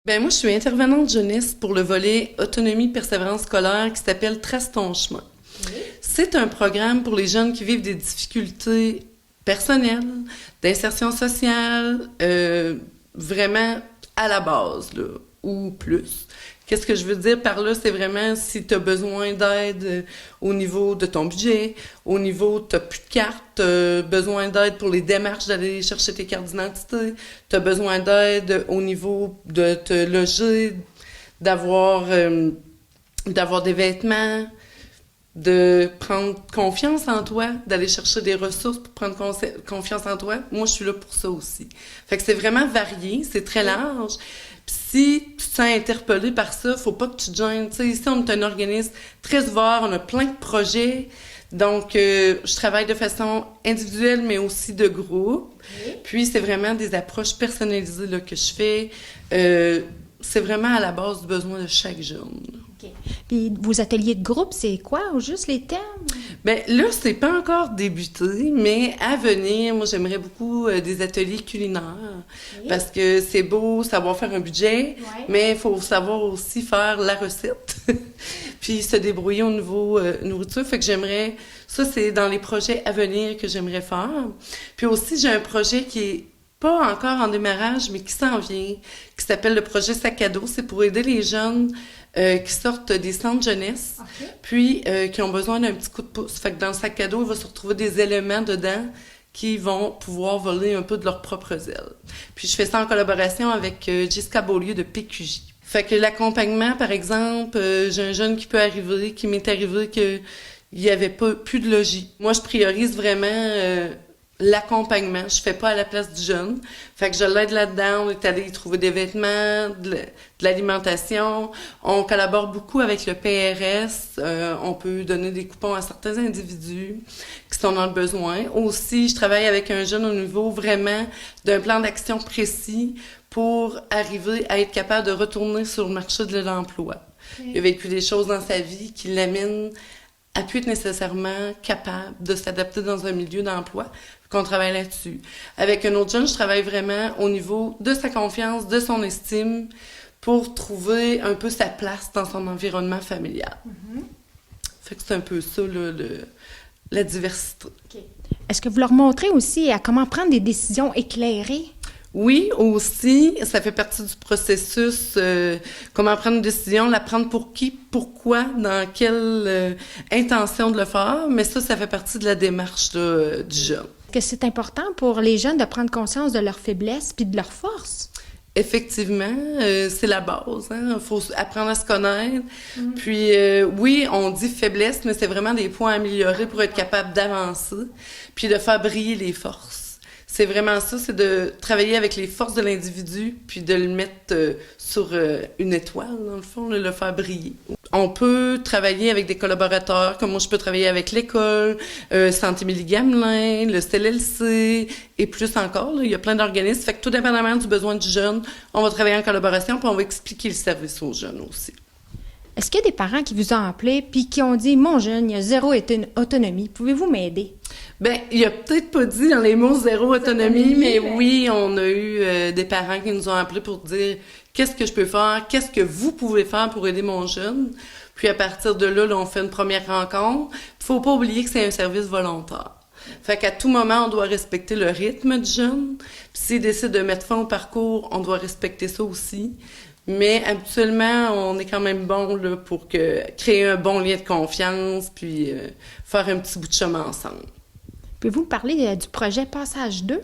Ben moi, je suis intervenante jeunesse pour le volet autonomie persévérance scolaire qui s'appelle Trace ton chemin. Oui. C'est un programme pour les jeunes qui vivent des difficultés personnelles, d'insertion sociale, vraiment à la base, là, ou plus. Qu'est-ce que je veux dire par là? C'est vraiment si tu as besoin d'aide au niveau de ton budget, au niveau tu n'as plus de cartes, tu as besoin d'aide pour les démarches d'aller chercher tes cartes d'identité, tu as besoin d'aide au niveau de te loger, d'avoir des vêtements, de prendre confiance en toi, d'aller chercher des ressources pour prendre confiance en toi. Moi, je suis là pour ça aussi. Fait que c'est vraiment varié, c'est très large. Puis si tu te sens interpellé par ça, faut pas que tu te gênes. Tu sais, ici, on est un organisme très ouvert, on a plein de projets. Donc, je travaille de façon individuelle, mais aussi de groupe. Oui. Puis, c'est vraiment des approches personnalisées là, que je fais. C'est vraiment à la base du besoin de chaque jeune. OK. Puis vos ateliers de groupe, c'est quoi, ou juste les thèmes? Ben là, c'est pas encore débuté, mais à venir, moi, j'aimerais beaucoup des ateliers culinaires. Oui. Parce que c'est beau savoir faire un budget, Ouais. mais il faut savoir aussi faire la recette. Puis se débrouiller au niveau nourriture. Fait que j'aimerais... Ça, c'est dans les projets à venir que j'aimerais faire. Puis aussi, j'ai un projet qui est pas encore en démarrage, mais qui s'en vient, qui s'appelle le projet Sac à dos. C'est pour aider les jeunes qui sortent des centres jeunesse, OK. puis qui ont besoin d'un petit coup de pouce. Fait que dans le sac à dos, il va se retrouver des éléments dedans qui vont pouvoir voler un peu de leurs propres ailes. Puis je fais ça en collaboration avec Jessica Beaulieu de PQJ. Fait que l'accompagnement, par exemple, j'ai un jeune qui peut arriver, qui m'est arrivé que il y avait pas plus de logis. Moi, je priorise vraiment l'accompagnement. Je fais pas à la place du jeune. Fait que je l'aide là-dedans. On est allé y trouver des vêtements, de l'alimentation. On collabore beaucoup avec le PRS. On peut donner des coupons à certains individus qui sont dans le besoin. Aussi, je travaille avec un jeune au niveau vraiment d'un plan d'action précis pour arriver à être capable de retourner sur le marché de l'emploi. Il a vécu des choses dans sa vie qui l'amènent à plus être nécessairement capable de s'adapter dans un milieu d'emploi, qu'on travaille là-dessus. Avec un autre jeune, je travaille vraiment au niveau de sa confiance, de son estime, pour trouver un peu sa place dans son environnement familial. Fait que c'est un peu ça, là, la diversité. OK. Est-ce que vous leur montrez aussi à comment prendre des décisions éclairées? Oui, aussi, ça fait partie du processus, comment prendre une décision, la prendre pour qui, pourquoi, dans quelle intention de le faire, mais ça fait partie de la démarche là, du jeune. Que c'est important pour les jeunes de prendre conscience de leurs faiblesses puis de leurs forces? Effectivement, c'est la base. Il faut apprendre à se connaître. Puis, oui, on dit faiblesse, mais c'est vraiment des points à améliorer pour être capable d'avancer, puis de faire briller les forces. C'est vraiment ça, c'est de travailler avec les forces de l'individu, puis de le mettre sur une étoile, dans le fond, le faire briller. On peut travailler avec des collaborateurs, comme moi je peux travailler avec l'école, Santé Émilie-Gamelin, le CLLC, et plus encore, là, il y a plein d'organismes. Fait que tout dépendamment du besoin du jeune, on va travailler en collaboration, puis on va expliquer le service aux jeunes aussi. Est-ce qu'il y a des parents qui vous ont appelé puis qui ont dit « Mon jeune, il a zéro autonomie. Pouvez-vous m'aider? » Ben, il a peut-être pas dit dans les mots zéro autonomie, mais oui, on a eu des parents qui nous ont appelés pour dire qu'est-ce que je peux faire, qu'est-ce que vous pouvez faire pour aider mon jeune. Puis à partir de là, on fait une première rencontre. Faut pas oublier que c'est un service volontaire. Fait qu'à tout moment, on doit respecter le rythme du jeune. Puis s'il décide de mettre fin au parcours, on doit respecter ça aussi. Mais habituellement, on est quand même bon là, pour créer un bon lien de confiance, puis faire un petit bout de chemin ensemble. Pouvez-vous me parler du projet Passage 2?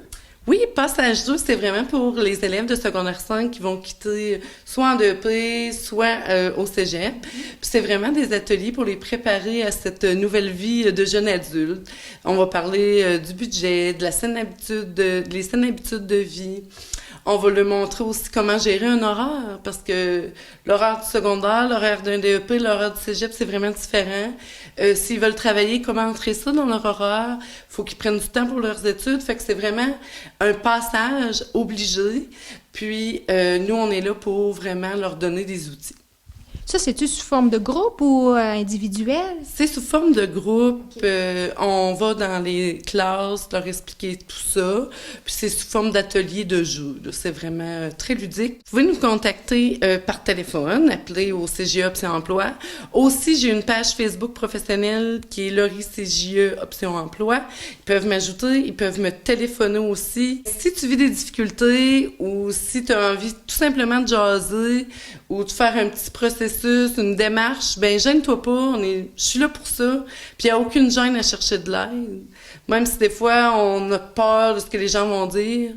Oui, Passage 2, c'est vraiment pour les élèves de secondaire 5 qui vont quitter soit en DEP, soit au cégep. Puis c'est vraiment des ateliers pour les préparer à cette nouvelle vie de jeunes adultes. On va parler du budget, de la saine habitude, les saines habitudes de vie. On va leur montrer aussi comment gérer un horaire, parce que l'horaire du secondaire, l'horaire d'un DEP, l'horaire du cégep, c'est vraiment différent. S'ils veulent travailler, comment entrer ça dans leur horaire? Faut qu'ils prennent du temps pour leurs études. Fait que c'est vraiment un passage obligé. Puis, nous, on est là pour vraiment leur donner des outils. Ça, c'est-tu sous forme de groupe ou individuel? C'est sous forme de groupe. On va dans les classes leur expliquer tout ça. Puis c'est sous forme d'atelier de jeu. Là. C'est vraiment très ludique. Vous pouvez nous contacter par téléphone, appeler au CGE Option Emploi. Aussi, j'ai une page Facebook professionnelle qui est Laurie CGE Option Emploi. Ils peuvent m'ajouter, ils peuvent me téléphoner aussi. Si tu vis des difficultés ou si tu as envie tout simplement de jaser ou de faire un petit processus, une démarche, ben gêne-toi pas, je suis là pour ça. Puis il n'y a aucune gêne à chercher de l'aide. Même si des fois on a peur de ce que les gens vont dire,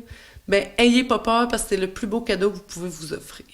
ben ayez pas peur parce que c'est le plus beau cadeau que vous pouvez vous offrir.